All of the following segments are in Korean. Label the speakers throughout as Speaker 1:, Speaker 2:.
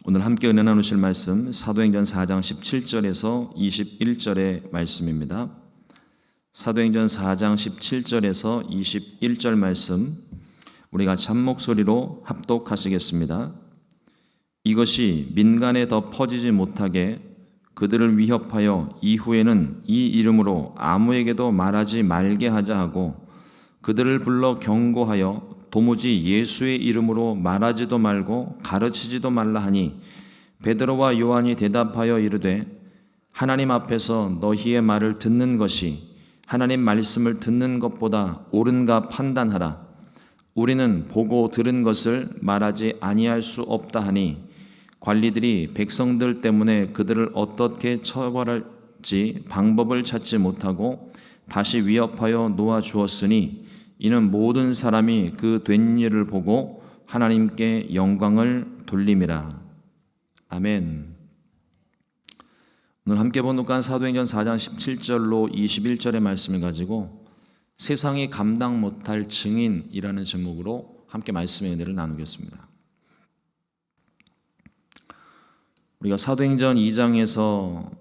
Speaker 1: 오늘 함께 은혜 나누실 말씀 사도행전 4장 17절에서 21절의 말씀입니다. 사도행전 4장 17절에서 21절 말씀 우리 같이 한 목소리로 합독하시겠습니다. 이것이 민간에 더 퍼지지 못하게 그들을 위협하여 이후에는 이 이름으로 아무에게도 말하지 말게 하자 하고 그들을 불러 경고하여 도무지 예수의 이름으로 말하지도 말고 가르치지도 말라 하니 베드로와 요한이 대답하여 이르되 하나님 앞에서 너희의 말을 듣는 것이 하나님 말씀을 듣는 것보다 옳은가 판단하라. 우리는 보고 들은 것을 말하지 아니할 수 없다 하니 관리들이 백성들 때문에 그들을 어떻게 처벌할지 방법을 찾지 못하고 다시 위협하여 놓아 주었으니 이는 모든 사람이 그 된 일을 보고 하나님께 영광을 돌림이라. 아멘. 오늘 함께 번독한 사도행전 4장 17절로 21절의 말씀을 가지고 세상이 감당 못할 증인이라는 제목으로 함께 말씀의 은혜를 나누겠습니다. 우리가 사도행전 2장에서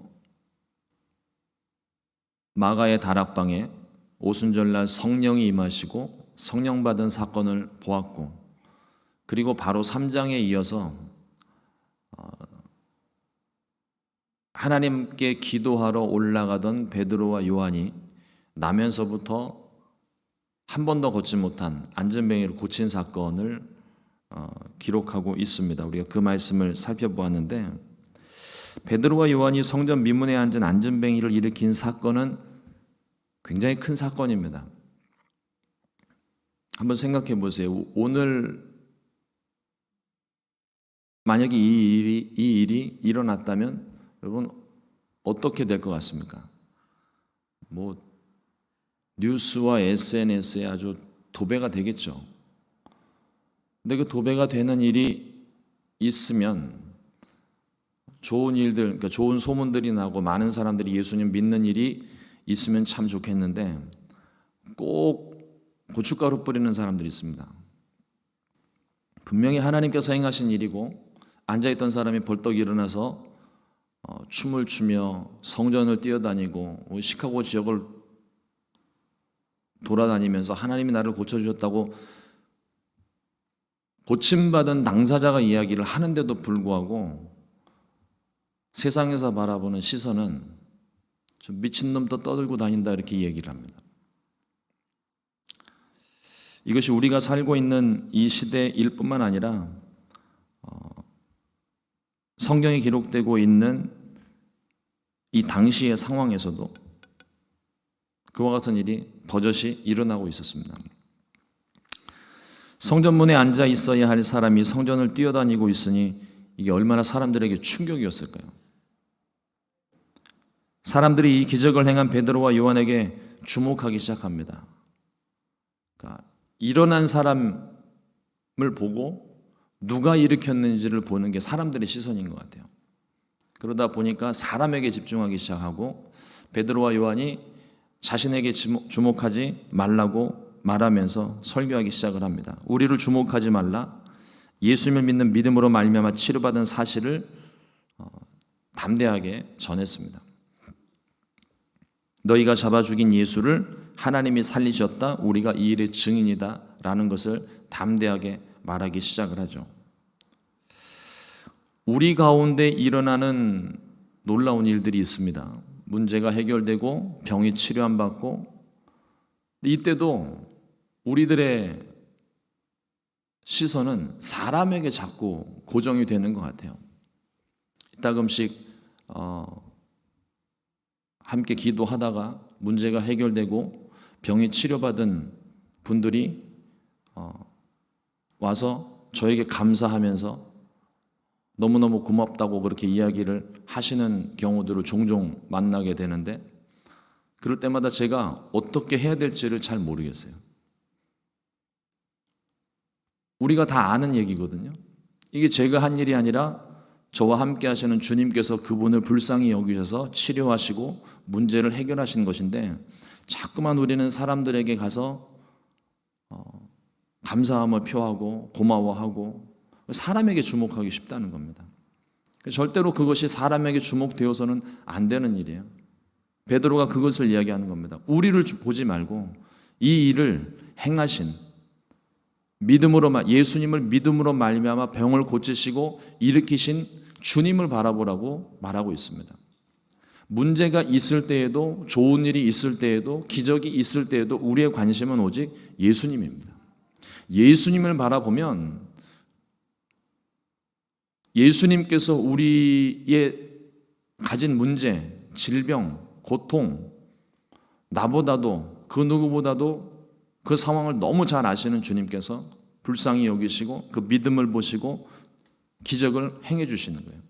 Speaker 1: 마가의 다락방에 오순절날 성령이 임하시고 성령 받은 사건을 보았고, 그리고 바로 3장에 이어서 하나님께 기도하러 올라가던 베드로와 요한이 나면서부터 한 번도 걷지 못한 안전뱅이를 고친 사건을 기록하고 있습니다. 우리가 그 말씀을 살펴보았는데, 베드로와 요한이 성전 미문에 앉은 안전뱅이를 일으킨 사건은 굉장히 큰 사건입니다. 한번 생각해 보세요. 오늘 만약에 이 일이 일어났다면 여러분 어떻게 될 것 같습니까? 뉴스와 SNS에 아주 도배가 되겠죠. 근데 그 도배가 되는 일이 있으면 좋은 일들, 그러니까 좋은 소문들이 나고 많은 사람들이 예수님 믿는 일이 있으면 참 좋겠는데 꼭 고춧가루 뿌리는 사람들이 있습니다. 분명히 하나님께서 행하신 일이고 앉아있던 사람이 벌떡 일어나서 춤을 추며 성전을 뛰어다니고 시카고 지역을 돌아다니면서 하나님이 나를 고쳐주셨다고 고침받은 당사자가 이야기를 하는데도 불구하고 세상에서 바라보는 시선은 좀 미친놈도 떠들고 다닌다 이렇게 얘기를 합니다. 이것이 우리가 살고 있는 이 시대일 뿐만 아니라 성경에 기록되고 있는 이 당시의 상황에서도 그와 같은 일이 버젓이 일어나고 있었습니다. 성전문에 앉아 있어야 할 사람이 성전을 뛰어다니고 있으니 이게 얼마나 사람들에게 충격이었을까요? 사람들이 이 기적을 행한 베드로와 요한에게 주목하기 시작합니다. 그러니까 일어난 사람을 보고 누가 일으켰는지를 보는 게 사람들의 시선인 것 같아요. 그러다 보니까 사람에게 집중하기 시작하고 베드로와 요한이 자신에게 주목하지 말라고 말하면서 설교하기 시작을 합니다. 우리를 주목하지 말라. 예수님을 믿는 믿음으로 말미암아 치료받은 사실을 담대하게 전했습니다. 너희가 잡아 죽인 예수를 하나님이 살리셨다. 우리가 이 일의 증인이다. 라는 것을 담대하게 말하기 시작을 하죠. 우리 가운데 일어나는 놀라운 일들이 있습니다. 문제가 해결되고 병이 치료 안 받고, 이때도 우리들의 시선은 사람에게 자꾸 고정이 되는 것 같아요. 이따금씩 함께 기도하다가 문제가 해결되고 병이 치료받은 분들이 와서 저에게 감사하면서 너무너무 고맙다고 그렇게 이야기를 하시는 경우들을 종종 만나게 되는데, 그럴 때마다 제가 어떻게 해야 될지를 잘 모르겠어요. 우리가 다 아는 얘기거든요. 이게 제가 한 일이 아니라 저와 함께 하시는 주님께서 그분을 불쌍히 여기셔서 치료하시고 문제를 해결하신 것인데, 자꾸만 우리는 사람들에게 가서 감사함을 표하고 고마워하고 사람에게 주목하기 쉽다는 겁니다. 절대로 그것이 사람에게 주목되어서는 안 되는 일이에요. 베드로가 그것을 이야기하는 겁니다. 우리를 보지 말고 이 일을 행하신 예수님을 믿음으로 말미암아 병을 고치시고 일으키신 주님을 바라보라고 말하고 있습니다. 문제가 있을 때에도, 좋은 일이 있을 때에도, 기적이 있을 때에도 우리의 관심은 오직 예수님입니다. 예수님을 바라보면 예수님께서 우리의 가진 문제, 질병, 고통, 나보다도 그 누구보다도 그 상황을 너무 잘 아시는 주님께서 불쌍히 여기시고 그 믿음을 보시고 기적을 행해 주시는 거예요.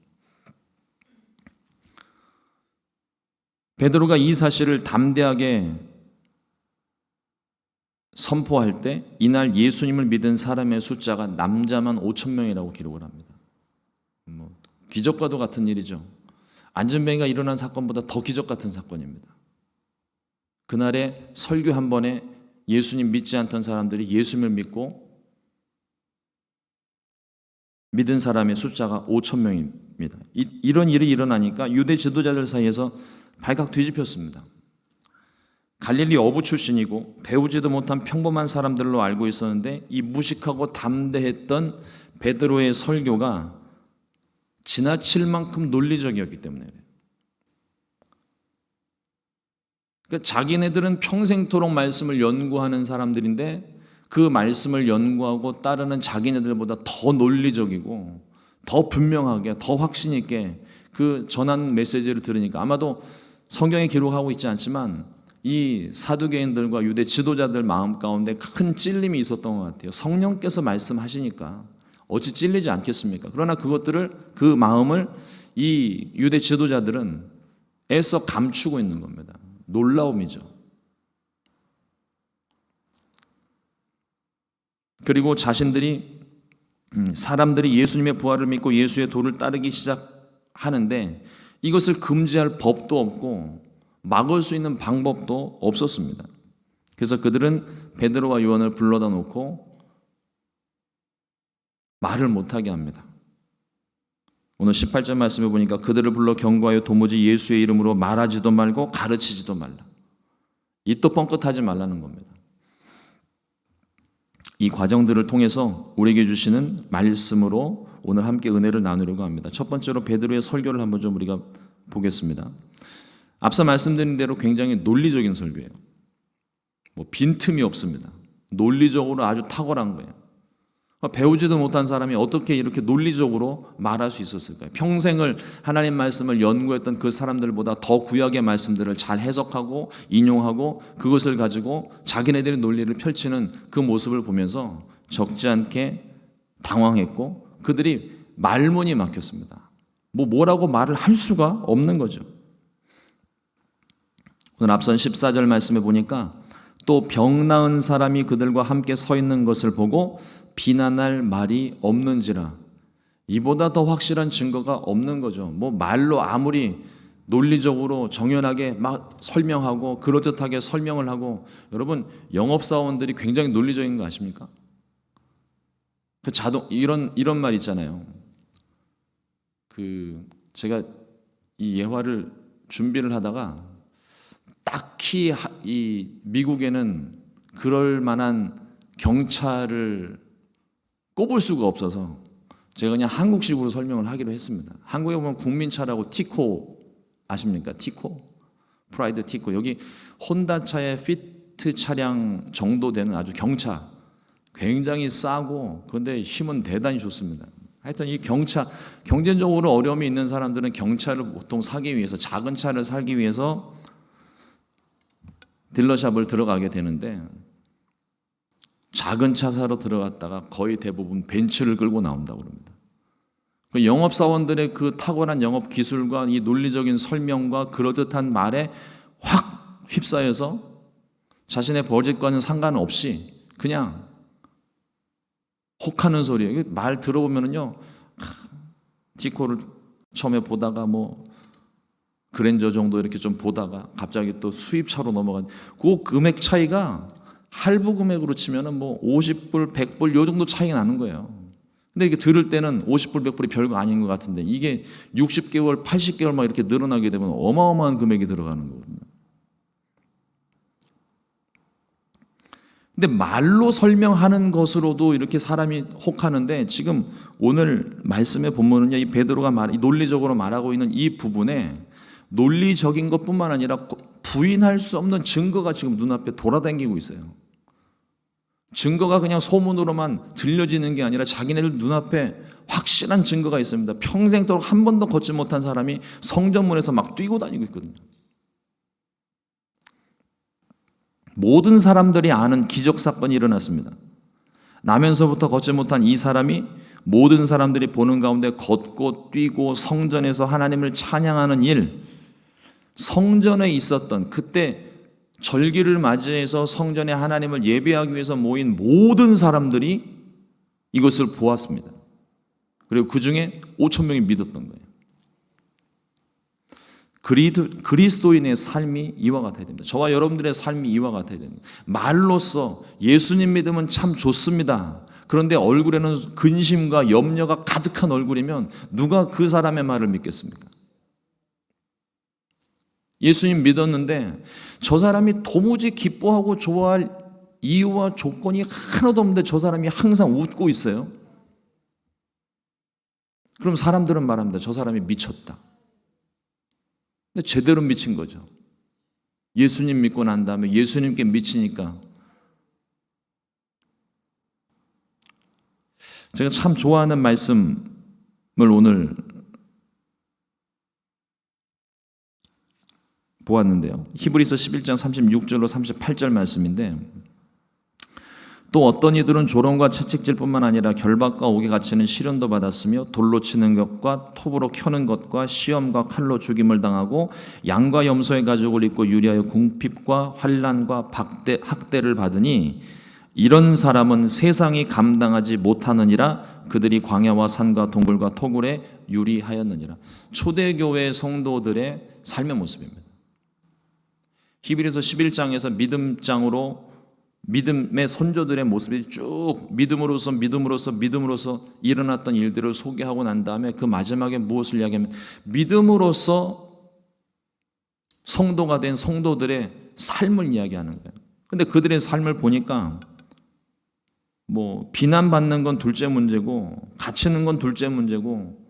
Speaker 1: 베드로가 이 사실을 담대하게 선포할 때 이날 예수님을 믿은 사람의 숫자가 남자만 5,000명이라고 기록을 합니다. 기적과도 같은 일이죠. 안전뱅이가 일어난 사건보다 더 기적 같은 사건입니다. 그날에 설교 한 번에 예수님 믿지 않던 사람들이 예수님을 믿고 믿은 사람의 숫자가 5,000명입니다. 이런 일이 일어나니까 유대 지도자들 사이에서 발칵 뒤집혔습니다. 갈릴리 어부 출신이고 배우지도 못한 평범한 사람들로 알고 있었는데 이 무식하고 담대했던 베드로의 설교가 지나칠 만큼 논리적이었기 때문에 그러니까 자기네들은 평생토록 말씀을 연구하는 사람들인데 그 말씀을 연구하고 따르는 자기네들보다 더 논리적이고 더 분명하게 더 확신 있게 그 전한 메시지를 들으니까 아마도 성경에 기록하고 있지 않지만 이 사두개인들과 유대 지도자들 마음 가운데 큰 찔림이 있었던 것 같아요. 성령께서 말씀하시니까 어찌 찔리지 않겠습니까? 그러나 그 마음을 이 유대 지도자들은 애써 감추고 있는 겁니다. 놀라움이죠. 그리고 사람들이 예수님의 부활을 믿고 예수의 도를 따르기 시작하는데 이것을 금지할 법도 없고 막을 수 있는 방법도 없었습니다. 그래서 그들은 베드로와 요한을 불러다 놓고 말을 못하게 합니다. 오늘 18절 말씀에 보니까 그들을 불러 경고하여 도무지 예수의 이름으로 말하지도 말고 가르치지도 말라. 입도 뻥끗하지 말라는 겁니다. 이 과정들을 통해서 우리에게 주시는 말씀으로 오늘 함께 은혜를 나누려고 합니다. 첫 번째로 베드로의 설교를 한번 좀 우리가 보겠습니다. 앞서 말씀드린 대로 굉장히 논리적인 설교예요. 빈틈이 없습니다. 논리적으로 아주 탁월한 거예요. 배우지도 못한 사람이 어떻게 이렇게 논리적으로 말할 수 있었을까요? 평생을 하나님 말씀을 연구했던 그 사람들보다 더 구약의 말씀들을 잘 해석하고 인용하고 그것을 가지고 자기네들의 논리를 펼치는 그 모습을 보면서 적지 않게 당황했고 그들이 말문이 막혔습니다. 뭐라고 말을 할 수가 없는 거죠. 오늘 앞선 14절 말씀에 보니까 또 병 나은 사람이 그들과 함께 서 있는 것을 보고 비난할 말이 없는지라. 이보다 더 확실한 증거가 없는 거죠. 말로 아무리 논리적으로 정연하게 막 설명하고 그럴듯하게 설명을 하고 여러분 영업사원들이 굉장히 논리적인 거 아십니까? 이런 말 있잖아요. 제가 이 예화를 준비를 하다가 딱히 이 미국에는 그럴 만한 경찰을 꼽을 수가 없어서 제가 그냥 한국식으로 설명을 하기로 했습니다. 한국에 보면 국민차라고 티코 아십니까? 티코? 프라이드 티코. 여기 혼다차의 피트 차량 정도 되는 아주 경차. 굉장히 싸고 그런데 힘은 대단히 좋습니다. 하여튼 이 경제적으로 어려움이 있는 사람들은 경차를 보통 사기 위해서 작은 차를 사기 위해서 딜러샵을 들어가게 되는데 작은 차 사러 들어갔다가 거의 대부분 벤츠를 끌고 나온다고 그럽니다. 그 영업사원들의 그 탁월한 영업 기술과 이 논리적인 설명과 그럴듯한 말에 확 휩싸여서 자신의 버짓과는 상관없이 그냥 혹하는 소리예요. 말 들어보면은요, 티코를 처음에 보다가 그랜저 정도 이렇게 좀 보다가 갑자기 또 수입차로 넘어간 그 금액 차이가 할부 금액으로 치면은 50불, 100불 요 정도 차이가 나는 거예요. 근데 이게 들을 때는 50불, 100불이 별거 아닌 것 같은데 이게 60개월, 80개월 막 이렇게 늘어나게 되면 어마어마한 금액이 들어가는 거거든요. 근데 말로 설명하는 것으로도 이렇게 사람이 혹하는데 지금 오늘 말씀에 보면은요, 이 베드로가 논리적으로 말하고 있는 이 부분에 논리적인 것뿐만 아니라 부인할 수 없는 증거가 지금 눈앞에 돌아다니고 있어요. 증거가 그냥 소문으로만 들려지는 게 아니라 자기네들 눈앞에 확실한 증거가 있습니다. 평생도록 한 번도 걷지 못한 사람이 성전문에서 막 뛰고 다니고 있거든요. 모든 사람들이 아는 기적 사건이 일어났습니다. 나면서부터 걷지 못한 이 사람이 모든 사람들이 보는 가운데 걷고 뛰고 성전에서 하나님을 찬양하는 일, 성전에 있었던 그때 절기를 맞이해서 성전에 하나님을 예배하기 위해서 모인 모든 사람들이 이것을 보았습니다. 그리고 그 중에 5천 명이 믿었던 거예요. 그리스도인의 삶이 이와 같아야 됩니다. 저와 여러분들의 삶이 이와 같아야 됩니다. 말로써 예수님 믿으면 참 좋습니다. 그런데 얼굴에는 근심과 염려가 가득한 얼굴이면 누가 그 사람의 말을 믿겠습니까? 예수님 믿었는데 저 사람이 도무지 기뻐하고 좋아할 이유와 조건이 하나도 없는데 저 사람이 항상 웃고 있어요. 그럼 사람들은 말합니다. 저 사람이 미쳤다. 근데 제대로 미친 거죠. 예수님 믿고 난 다음에 예수님께 미치니까. 제가 참 좋아하는 말씀을 오늘 보았는데요. 히브리서 11장 36절로 38절 말씀인데, 또 어떤 이들은 조롱과 채찍질뿐만 아니라 결박과 옥에 갇히는 시련도 받았으며 돌로 치는 것과 톱으로 켜는 것과 시험과 칼로 죽임을 당하고 양과 염소의 가죽을 입고 유리하여 궁핍과 환난과 학대를 받으니 이런 사람은 세상이 감당하지 못하느니라. 그들이 광야와 산과 동굴과 토굴에 유리하였느니라. 초대교회 성도들의 삶의 모습입니다. 히브리서 11장에서 믿음장으로 믿음의 선조들의 모습이 쭉 믿음으로서 일어났던 일들을 소개하고 난 다음에 그 마지막에 무엇을 이야기하면 믿음으로서 성도가 된 성도들의 삶을 이야기하는 거예요. 근데 그들의 삶을 보니까 뭐 비난받는 건 둘째 문제고 갇히는 건 둘째 문제고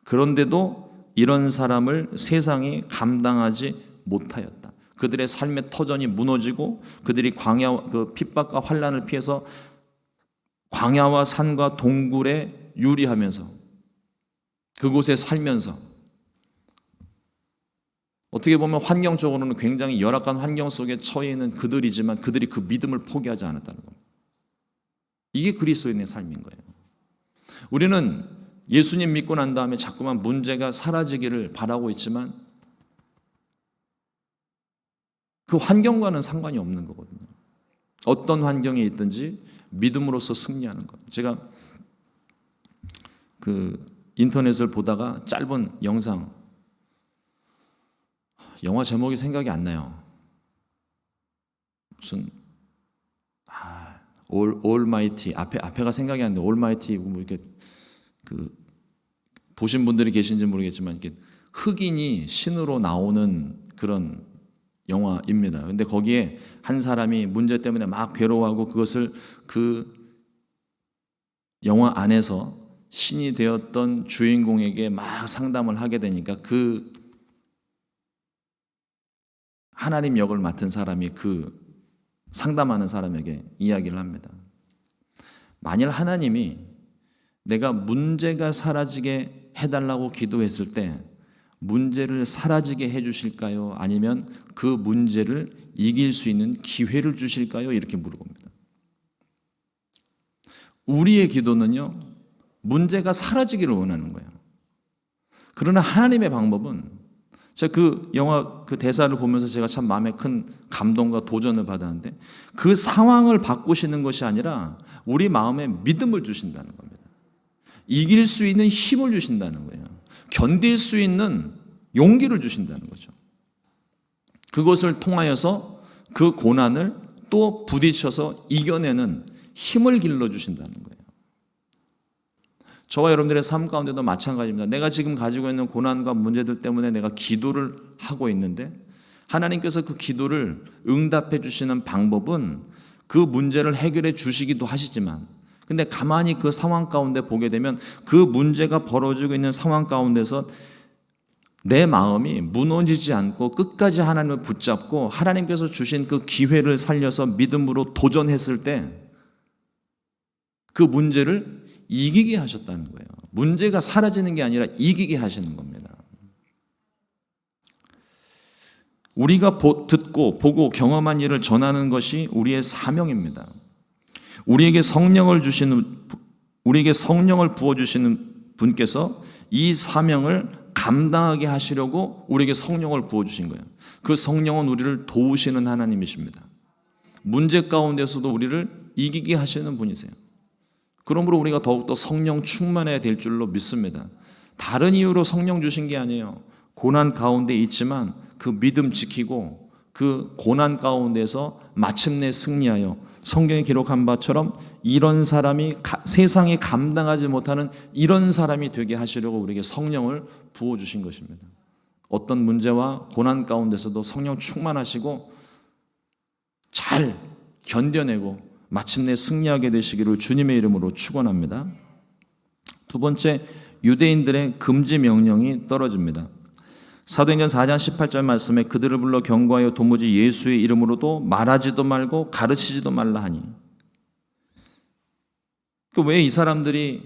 Speaker 1: 그런데도 이런 사람을 세상이 감당하지 못하였다. 그들의 삶의 터전이 무너지고 그들이 핍박과 환난을 피해서 광야와 산과 동굴에 유리하면서 그곳에 살면서 어떻게 보면 환경적으로는 굉장히 열악한 환경 속에 처해 있는 그들이지만 그들이 그 믿음을 포기하지 않았다는 겁니다. 이게 그리스도인의 삶인 거예요. 우리는 예수님 믿고 난 다음에 자꾸만 문제가 사라지기를 바라고 있지만 그 환경과는 상관이 없는 거거든요. 어떤 환경에 있든지 믿음으로써 승리하는 거예요. 제가 그 인터넷을 보다가 짧은 영상, 영화 제목이 생각이 안 나요. 무슨 올마이티 앞에가 생각이 안 나요. 올마이티 뭐 이렇게 보신 분들이 계신지 모르겠지만 이렇게 흑인이 신으로 나오는 그런 영화입니다. 근데 거기에 한 사람이 문제 때문에 막 괴로워하고 그것을 그 영화 안에서 신이 되었던 주인공에게 막 상담을 하게 되니까 그 하나님 역을 맡은 사람이 그 상담하는 사람에게 이야기를 합니다. 만일 하나님이 내가 문제가 사라지게 해달라고 기도했을 때 문제를 사라지게 해주실까요? 아니면 그 문제를 이길 수 있는 기회를 주실까요? 이렇게 물어봅니다. 우리의 기도는요, 문제가 사라지기를 원하는 거예요. 그러나 하나님의 방법은, 제가 그 영화 그 대사를 보면서 제가 참 마음에 큰 감동과 도전을 받았는데, 그 상황을 바꾸시는 것이 아니라 우리 마음에 믿음을 주신다는 겁니다. 이길 수 있는 힘을 주신다는 거예요. 견딜 수 있는 용기를 주신다는 거죠. 그것을 통하여서 그 고난을 또 부딪혀서 이겨내는 힘을 길러주신다는 거예요. 저와 여러분들의 삶 가운데도 마찬가지입니다. 내가 지금 가지고 있는 고난과 문제들 때문에 내가 기도를 하고 있는데 하나님께서 그 기도를 응답해 주시는 방법은 그 문제를 해결해 주시기도 하시지만, 근데 가만히 그 상황 가운데 보게 되면 그 문제가 벌어지고 있는 상황 가운데서 내 마음이 무너지지 않고 끝까지 하나님을 붙잡고 하나님께서 주신 그 기회를 살려서 믿음으로 도전했을 때 그 문제를 이기게 하셨다는 거예요. 문제가 사라지는 게 아니라 이기게 하시는 겁니다. 우리가 듣고 보고 경험한 일을 전하는 것이 우리의 사명입니다. 우리에게 성령을 부어주시는 분께서 이 사명을 감당하게 하시려고 우리에게 성령을 부어주신 거예요. 그 성령은 우리를 도우시는 하나님이십니다. 문제 가운데서도 우리를 이기게 하시는 분이세요. 그러므로 우리가 더욱더 성령 충만해야 될 줄로 믿습니다. 다른 이유로 성령 주신 게 아니에요. 고난 가운데 있지만 그 믿음 지키고 그 고난 가운데서 마침내 승리하여 성경에 기록한 바처럼 이런 사람이 세상이 감당하지 못하는 이런 사람이 되게 하시려고 우리에게 성령을 부어주신 것입니다. 어떤 문제와 고난 가운데서도 성령 충만하시고 잘 견뎌내고 마침내 승리하게 되시기를 주님의 이름으로 축원합니다. 두 번째, 유대인들의 금지 명령이 떨어집니다. 사도행전 4장 18절 말씀에 그들을 불러 경고하여 도무지 예수의 이름으로도 말하지도 말고 가르치지도 말라 하니. 왜 이 사람들이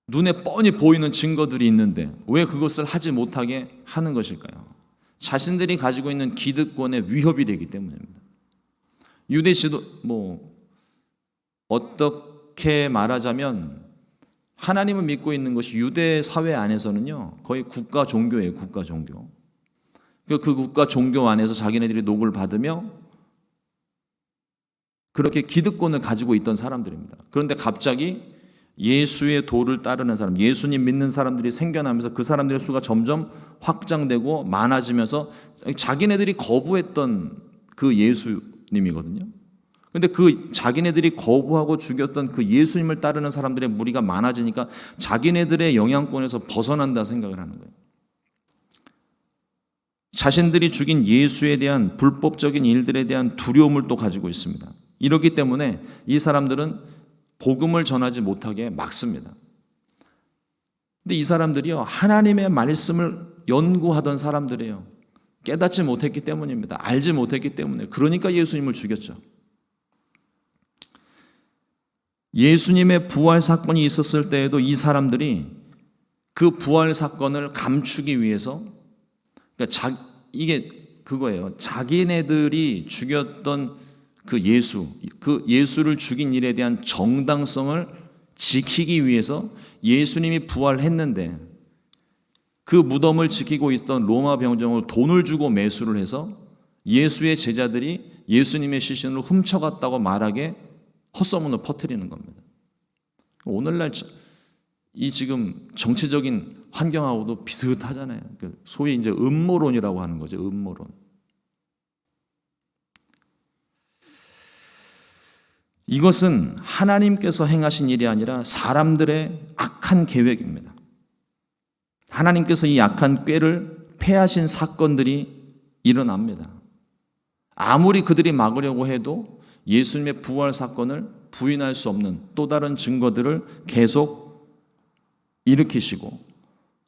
Speaker 1: 눈에 뻔히 보이는 증거들이 있는데 왜 그것을 하지 못하게 하는 것일까요? 자신들이 가지고 있는 기득권의 위협이 되기 때문입니다. 유대 지도 어떻게 말하자면 하나님을 믿고 있는 것이 유대 사회 안에서는요 거의 국가 종교예요. 국가 종교. 그 국가 종교 안에서 자기네들이 녹을 받으며 그렇게 기득권을 가지고 있던 사람들입니다. 그런데 갑자기 예수의 도를 따르는 사람, 예수님 믿는 사람들이 생겨나면서 그 사람들의 수가 점점 확장되고 많아지면서 자기네들이 거부했던 그 예수님이거든요. 근데 그 자기네들이 거부하고 죽였던 그 예수님을 따르는 사람들의 무리가 많아지니까 자기네들의 영향권에서 벗어난다 생각을 하는 거예요. 자신들이 죽인 예수에 대한 불법적인 일들에 대한 두려움을 또 가지고 있습니다. 이렇기 때문에 이 사람들은 복음을 전하지 못하게 막습니다. 근데 이 사람들이요 하나님의 말씀을 연구하던 사람들이에요. 깨닫지 못했기 때문입니다. 알지 못했기 때문에. 그러니까 예수님을 죽였죠. 예수님의 부활 사건이 있었을 때에도 이 사람들이 그 부활 사건을 감추기 위해서, 그러니까 이게 그거예요. 자기네들이 죽였던 그 예수를 죽인 일에 대한 정당성을 지키기 위해서 예수님이 부활했는데 그 무덤을 지키고 있던 로마 병정을 돈을 주고 매수를 해서 예수의 제자들이 예수님의 시신을 훔쳐갔다고 말하게 헛소문을 퍼뜨리는 겁니다. 오늘날 이 지금 정치적인 환경하고도 비슷하잖아요. 소위 이제 음모론이라고 하는 거죠. 음모론. 이것은 하나님께서 행하신 일이 아니라 사람들의 악한 계획입니다. 하나님께서 이 악한 꾀를 패하신 사건들이 일어납니다. 아무리 그들이 막으려고 해도 예수님의 부활 사건을 부인할 수 없는 또 다른 증거들을 계속 일으키시고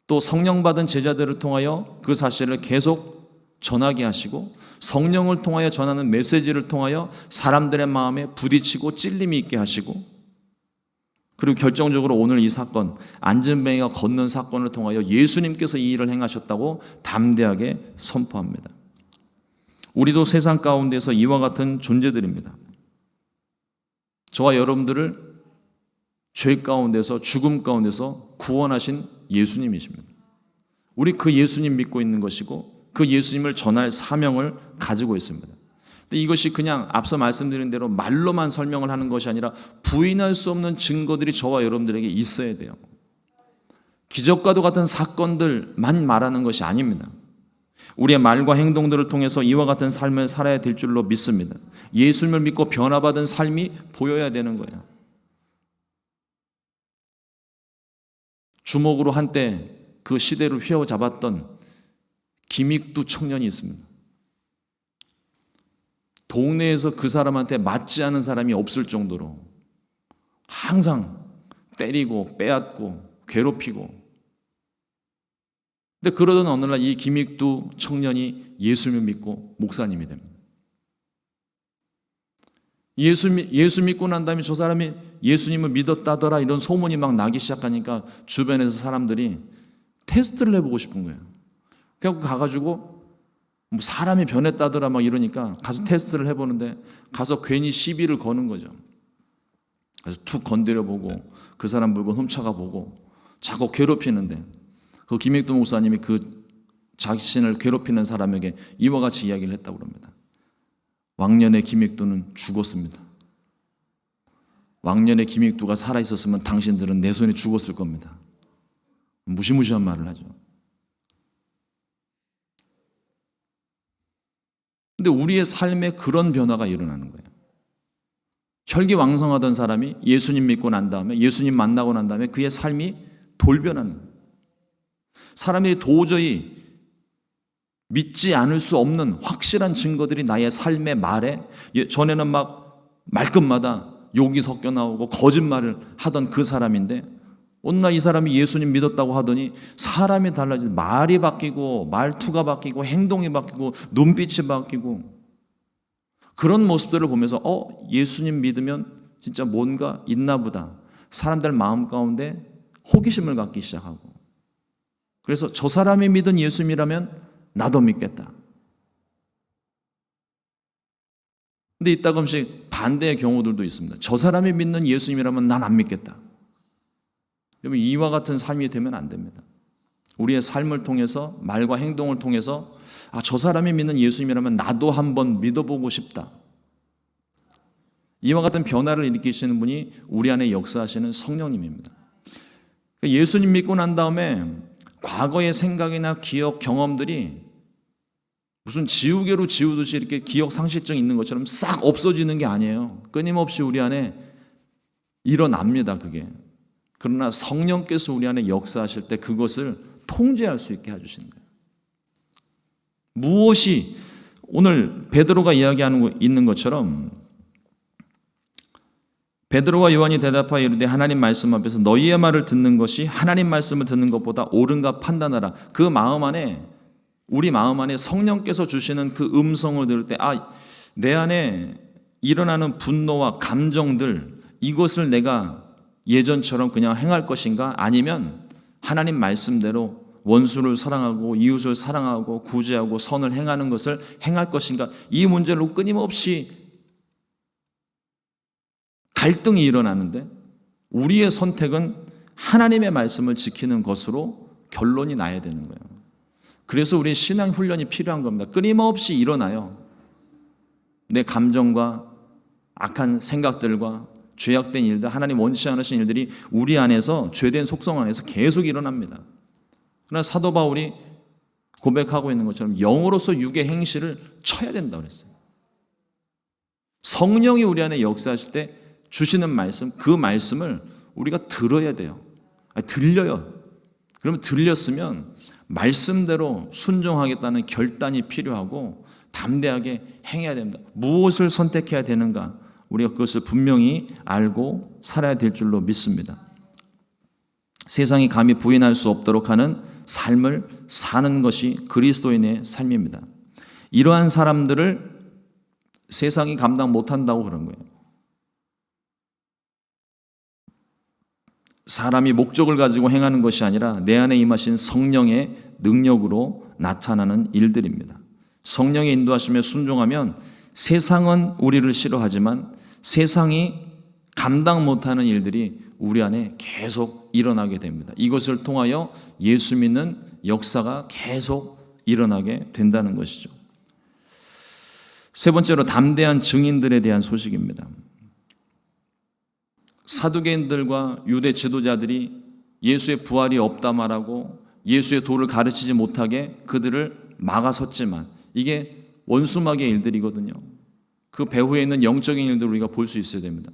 Speaker 1: 또 성령 받은 제자들을 통하여 그 사실을 계속 전하게 하시고 성령을 통하여 전하는 메시지를 통하여 사람들의 마음에 부딪히고 찔림이 있게 하시고 그리고 결정적으로 오늘 이 사건 안전뱅이가 걷는 사건을 통하여 예수님께서 이 일을 행하셨다고 담대하게 선포합니다. 우리도 세상 가운데서 이와 같은 존재들입니다. 저와 여러분들을 죄 가운데서 죽음 가운데서 구원하신 예수님이십니다. 우리 그 예수님 믿고 있는 것이고 그 예수님을 전할 사명을 가지고 있습니다. 근데 이것이 그냥 앞서 말씀드린 대로 말로만 설명을 하는 것이 아니라 부인할 수 없는 증거들이 저와 여러분들에게 있어야 돼요. 기적과도 같은 사건들만 말하는 것이 아닙니다. 우리의 말과 행동들을 통해서 이와 같은 삶을 살아야 될 줄로 믿습니다. 예수님을 믿고 변화받은 삶이 보여야 되는 거예요. 주먹으로 한때 그 시대를 휘어잡았던 김익두 청년이 있습니다. 동네에서 그 사람한테 맞지 않은 사람이 없을 정도로 항상 때리고 빼앗고 괴롭히고, 근데 그러던 어느 날 이 김익두 청년이 예수님을 믿고 목사님이 됩니다. 예수 믿고 난 다음에 저 사람이 예수님을 믿었다더라 이런 소문이 막 나기 시작하니까 주변에서 사람들이 테스트를 해보고 싶은 거예요. 그래서 가가지고 뭐 사람이 변했다더라 막 이러니까 가서 테스트를 해보는데 가서 괜히 시비를 거는 거죠. 그래서 툭 건드려보고 그 사람 물건 훔쳐가 보고 자꾸 괴롭히는데, 그 김익두 목사님이 그 자신을 괴롭히는 사람에게 이와 같이 이야기를 했다고 합니다. 왕년의 김익두는 죽었습니다. 왕년의 김익두가 살아있었으면 당신들은 내 손에 죽었을 겁니다. 무시무시한 말을 하죠. 근데 우리의 삶에 그런 변화가 일어나는 거예요. 혈기왕성하던 사람이 예수님 믿고 난 다음에, 예수님 만나고 난 다음에 그의 삶이 돌변하는 거예요. 사람이 도저히 믿지 않을 수 없는 확실한 증거들이 나의 삶의 말에, 전에는 막 말끝마다 욕이 섞여 나오고 거짓말을 하던 그 사람인데 어느 날 이 사람이 예수님 믿었다고 하더니 사람이 달라지고 말이 바뀌고 말투가 바뀌고 행동이 바뀌고 눈빛이 바뀌고, 그런 모습들을 보면서 예수님 믿으면 진짜 뭔가 있나 보다. 사람들 마음 가운데 호기심을 갖기 시작하고, 그래서 저 사람이 믿은 예수님이라면 나도 믿겠다. 근데 이따금씩 반대의 경우들도 있습니다. 저 사람이 믿는 예수님이라면 난 안 믿겠다. 여러분, 이와 같은 삶이 되면 안 됩니다. 우리의 삶을 통해서, 말과 행동을 통해서 저 사람이 믿는 예수님이라면 나도 한번 믿어보고 싶다. 이와 같은 변화를 일으키시는 분이 우리 안에 역사하시는 성령님입니다. 예수님 믿고 난 다음에 과거의 생각이나 기억, 경험들이 무슨 지우개로 지우듯이 이렇게 기억 상실증이 있는 것처럼 싹 없어지는 게 아니에요. 끊임없이 우리 안에 일어납니다, 그게. 그러나 성령께서 우리 안에 역사하실 때 그것을 통제할 수 있게 해주시는 거예요. 무엇이 오늘 베드로가 이야기하는 있는 것처럼, 베드로와 요한이 대답하여 이르되 하나님 말씀 앞에서 너희의 말을 듣는 것이 하나님 말씀을 듣는 것보다 옳은가 판단하라. 그 마음 안에, 우리 마음 안에 성령께서 주시는 그 음성을 들을 때 내 안에 일어나는 분노와 감정들, 이것을 내가 예전처럼 그냥 행할 것인가, 아니면 하나님 말씀대로 원수를 사랑하고 이웃을 사랑하고 구제하고 선을 행하는 것을 행할 것인가, 이 문제로 끊임없이 갈등이 일어나는데 우리의 선택은 하나님의 말씀을 지키는 것으로 결론이 나야 되는 거예요. 그래서 우리 신앙 훈련이 필요한 겁니다. 끊임없이 일어나요. 내 감정과 악한 생각들과 죄악된 일들, 하나님 원치 않으신 일들이 우리 안에서, 죄된 속성 안에서 계속 일어납니다. 그러나 사도 바울이 고백하고 있는 것처럼 영으로서 육의 행실을 쳐야 된다고 그랬어요. 성령이 우리 안에 역사하실 때 주시는 말씀, 그 말씀을 우리가 들어야 돼요. 들려요. 그러면 들렸으면 말씀대로 순종하겠다는 결단이 필요하고 담대하게 행해야 됩니다. 무엇을 선택해야 되는가, 우리가 그것을 분명히 알고 살아야 될 줄로 믿습니다. 세상이 감히 부인할 수 없도록 하는 삶을 사는 것이 그리스도인의 삶입니다. 이러한 사람들을 세상이 감당 못한다고 그런 거예요. 사람이 목적을 가지고 행하는 것이 아니라 내 안에 임하신 성령의 능력으로 나타나는 일들입니다. 성령의 인도하심에 순종하면 세상은 우리를 싫어하지만 세상이 감당 못하는 일들이 우리 안에 계속 일어나게 됩니다. 이것을 통하여 예수 믿는 역사가 계속 일어나게 된다는 것이죠. 세 번째로 담대한 증인들에 대한 소식입니다. 사두개인들과 유대 지도자들이 예수의 부활이 없다 말하고 예수의 도를 가르치지 못하게 그들을 막아섰지만 이게 원수막의 일들이거든요. 그 배후에 있는 영적인 일들을 우리가 볼 수 있어야 됩니다.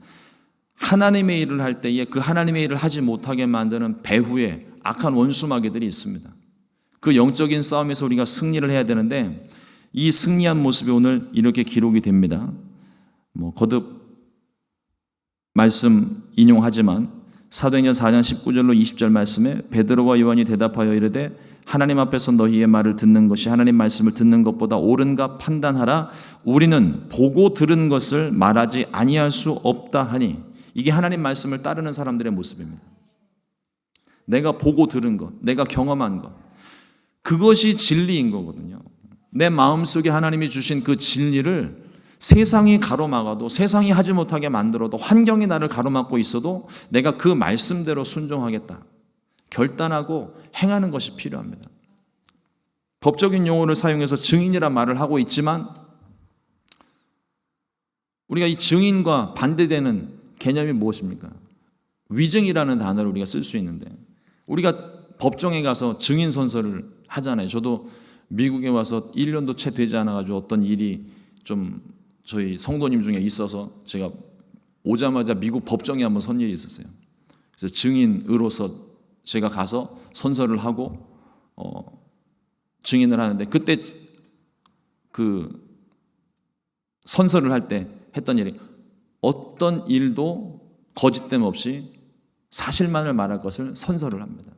Speaker 1: 하나님의 일을 할 때에 그 하나님의 일을 하지 못하게 만드는 배후에 악한 원수마귀들이 있습니다. 그 영적인 싸움에서 우리가 승리를 해야 되는데 이 승리한 모습이 오늘 이렇게 기록이 됩니다. 거듭 말씀 인용하지만 사도행전 4장 19절로 20절 말씀에 베드로와 요한이 대답하여 이르되 하나님 앞에서 너희의 말을 듣는 것이 하나님 말씀을 듣는 것보다 옳은가 판단하라. 우리는 보고 들은 것을 말하지 아니할 수 없다 하니, 이게 하나님 말씀을 따르는 사람들의 모습입니다. 내가 보고 들은 것, 내가 경험한 것, 그것이 진리인 거거든요. 내 마음속에 하나님이 주신 그 진리를 세상이 가로막아도, 세상이 하지 못하게 만들어도, 환경이 나를 가로막고 있어도 내가 그 말씀대로 순종하겠다 결단하고 행하는 것이 필요합니다. 법적인 용어를 사용해서 증인이란 말을 하고 있지만 우리가 이 증인과 반대되는 개념이 무엇입니까? 위증이라는 단어를 우리가 쓸 수 있는데, 우리가 법정에 가서 증인 선서를 하잖아요. 저도 미국에 와서 1년도 채 되지 않아가지고 어떤 일이 좀 저희 성도님 중에 있어서 제가 오자마자 미국 법정에 한번 선 일이 있었어요. 그래서 증인으로서 제가 가서 선서를 하고 증인을 하는데, 그때 그 선서를 할 때 했던 일이, 어떤 일도 거짓됨 없이 사실만을 말할 것을 선서를 합니다.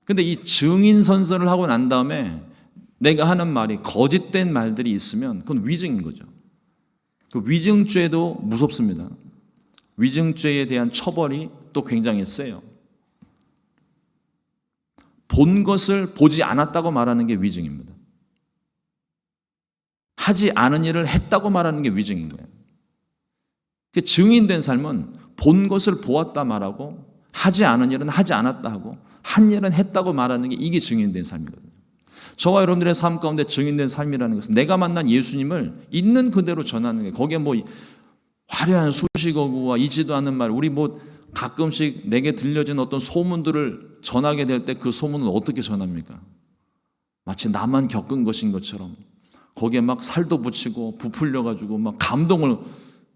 Speaker 1: 근데 이 증인 선서를 하고 난 다음에 내가 하는 말이 거짓된 말들이 있으면 그건 위증인 거죠. 그 위증죄도 무섭습니다. 위증죄에 대한 처벌이 또 굉장히 세요. 본 것을 보지 않았다고 말하는 게 위증입니다. 하지 않은 일을 했다고 말하는 게 위증인 거예요. 증인된 삶은 본 것을 보았다 말하고, 하지 않은 일은 하지 않았다 하고, 한 일은 했다고 말하는 게, 이게 증인된 삶이거든요. 저와 여러분들의 삶 가운데 증인된 삶이라는 것은 내가 만난 예수님을 있는 그대로 전하는 거예요. 거기에 화려한 수식어구와 있지도 않은 말, 우리 가끔씩 내게 들려진 어떤 소문들을 전하게 될 때 그 소문을 어떻게 전합니까? 마치 나만 겪은 것인 것처럼 거기에 막 살도 붙이고 부풀려가지고 막 감동을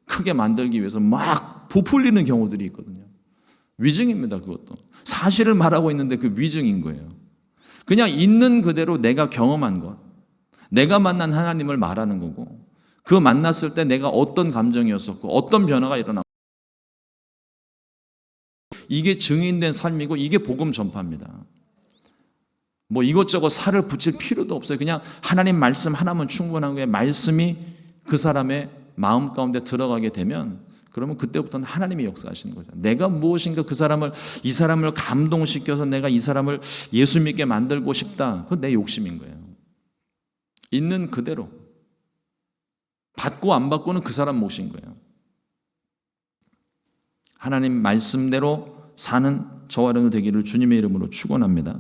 Speaker 1: 크게 만들기 위해서 막 부풀리는 경우들이 있거든요. 위증입니다. 그것도 사실을 말하고 있는데 그 위증인 거예요. 그냥 있는 그대로 내가 경험한 것, 내가 만난 하나님을 말하는 거고, 그 만났을 때 내가 어떤 감정이었었고 어떤 변화가 일어났고, 이게 증인된 삶이고, 이게 복음 전파입니다. 이것저것 살을 붙일 필요도 없어요. 그냥 하나님 말씀 하나면 충분한 거예요. 말씀이 그 사람의 마음 가운데 들어가게 되면, 그러면 그때부터는 하나님이 역사하시는 거죠. 내가 무엇인가 이 사람을 감동시켜서 내가 이 사람을 예수 믿게 만들고 싶다. 그건 내 욕심인 거예요. 있는 그대로. 받고 안 받고는 그 사람 몫인 거예요. 하나님 말씀대로 사는 저와 여러분 되기를 주님의 이름으로 축원합니다.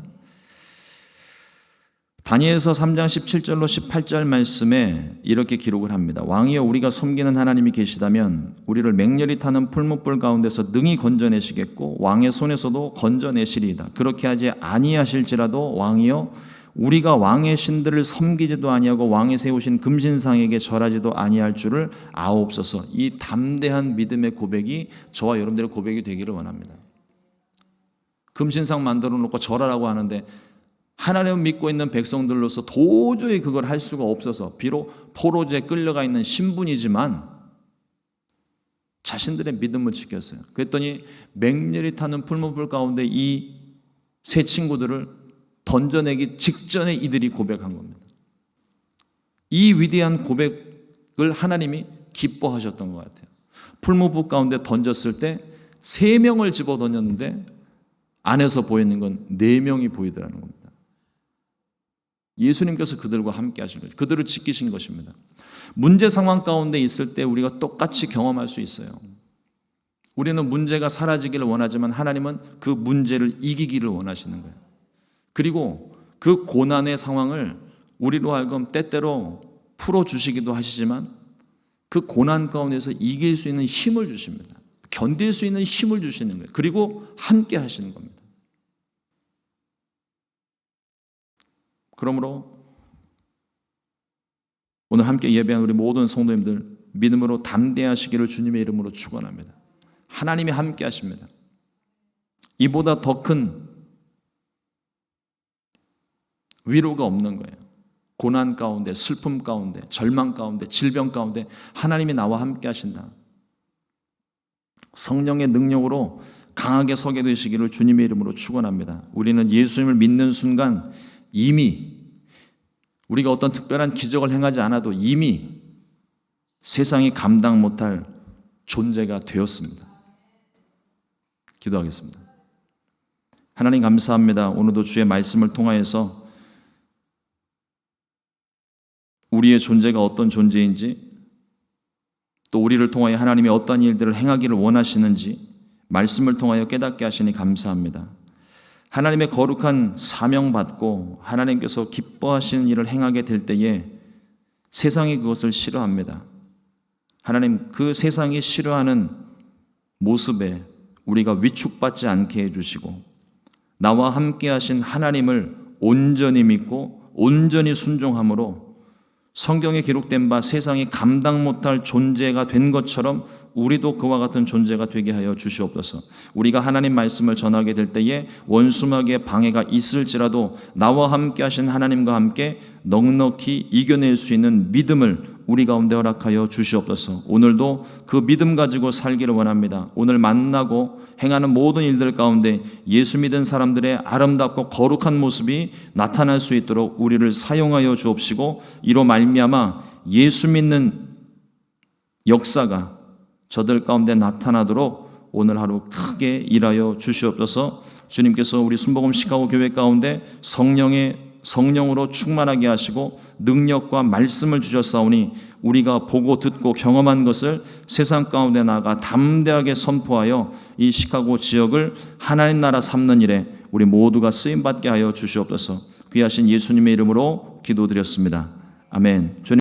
Speaker 1: 다니엘서 3장 17절로 18절 말씀에 이렇게 기록을 합니다. 왕이여, 우리가 섬기는 하나님이 계시다면 우리를 맹렬히 타는 풀무불 가운데서 능히 건져내시겠고 왕의 손에서도 건져내시리이다. 그렇게 하지 아니하실지라도 왕이여, 우리가 왕의 신들을 섬기지도 아니하고 왕이 세우신 금신상에게 절하지도 아니할 줄을 아옵소서. 이 담대한 믿음의 고백이 저와 여러분들의 고백이 되기를 원합니다. 금신상 만들어 놓고 절하라고 하는데 하나님을 믿고 있는 백성들로서 도저히 그걸 할 수가 없어서, 비록 포로제에 끌려가 있는 신분이지만 자신들의 믿음을 지켰어요. 그랬더니 맹렬히 타는 풀무불 가운데 이 세 친구들을 던져내기 직전에 이들이 고백한 겁니다. 이 위대한 고백을 하나님이 기뻐하셨던 것 같아요. 풀무불 가운데 던졌을 때 3명을 집어 던졌는데 안에서 보이는 건 4명이 보이더라는 겁니다. 예수님께서 그들과 함께 하신 거죠. 그들을 지키신 것입니다. 문제 상황 가운데 있을 때 우리가 똑같이 경험할 수 있어요. 우리는 문제가 사라지기를 원하지만 하나님은 그 문제를 이기기를 원하시는 거예요. 그리고 그 고난의 상황을 우리로 하여금 때때로 풀어주시기도 하시지만 그 고난 가운데서 이길 수 있는 힘을 주십니다. 견딜 수 있는 힘을 주시는 거예요. 그리고 함께 하시는 겁니다. 그러므로 오늘 함께 예배한 우리 모든 성도님들 믿음으로 담대하시기를 주님의 이름으로 축원합니다. 하나님이 함께 하십니다. 이보다 더 큰 위로가 없는 거예요. 고난 가운데, 슬픔 가운데, 절망 가운데, 질병 가운데 하나님이 나와 함께 하신다. 성령의 능력으로 강하게 서게 되시기를 주님의 이름으로 축원합니다. 우리는 예수님을 믿는 순간 이미 우리가 어떤 특별한 기적을 행하지 않아도 이미 세상이 감당 못할 존재가 되었습니다. 기도하겠습니다. 하나님 감사합니다. 오늘도 주의 말씀을 통하여서 우리의 존재가 어떤 존재인지, 또 우리를 통하여 하나님이 어떤 일들을 행하기를 원하시는지 말씀을 통하여 깨닫게 하시니 감사합니다. 하나님의 거룩한 사명 받고 하나님께서 기뻐하시는 일을 행하게 될 때에 세상이 그것을 싫어합니다. 하나님, 그 세상이 싫어하는 모습에 우리가 위축받지 않게 해주시고 나와 함께 하신 하나님을 온전히 믿고 온전히 순종함으로 성경에 기록된 바 세상이 감당 못할 존재가 된 것처럼 우리도 그와 같은 존재가 되게 하여 주시옵소서. 우리가 하나님 말씀을 전하게 될 때에 원수마귀의 방해가 있을지라도 나와 함께 하신 하나님과 함께 넉넉히 이겨낼 수 있는 믿음을 우리 가운데 허락하여 주시옵소서. 오늘도 그 믿음 가지고 살기를 원합니다. 오늘 만나고 행하는 모든 일들 가운데 예수 믿은 사람들의 아름답고 거룩한 모습이 나타날 수 있도록 우리를 사용하여 주옵시고, 이로 말미암아 예수 믿는 역사가 저들 가운데 나타나도록 오늘 하루 크게 일하여 주시옵소서. 주님께서 우리 순복음 시카고 교회 가운데 성령으로 충만하게 하시고 능력과 말씀을 주셨사오니 우리가 보고 듣고 경험한 것을 세상 가운데 나아가 담대하게 선포하여 이 시카고 지역을 하나님 나라 삼는 일에 우리 모두가 쓰임받게 하여 주시옵소서. 귀하신 예수님의 이름으로 기도드렸습니다. 아멘. 주님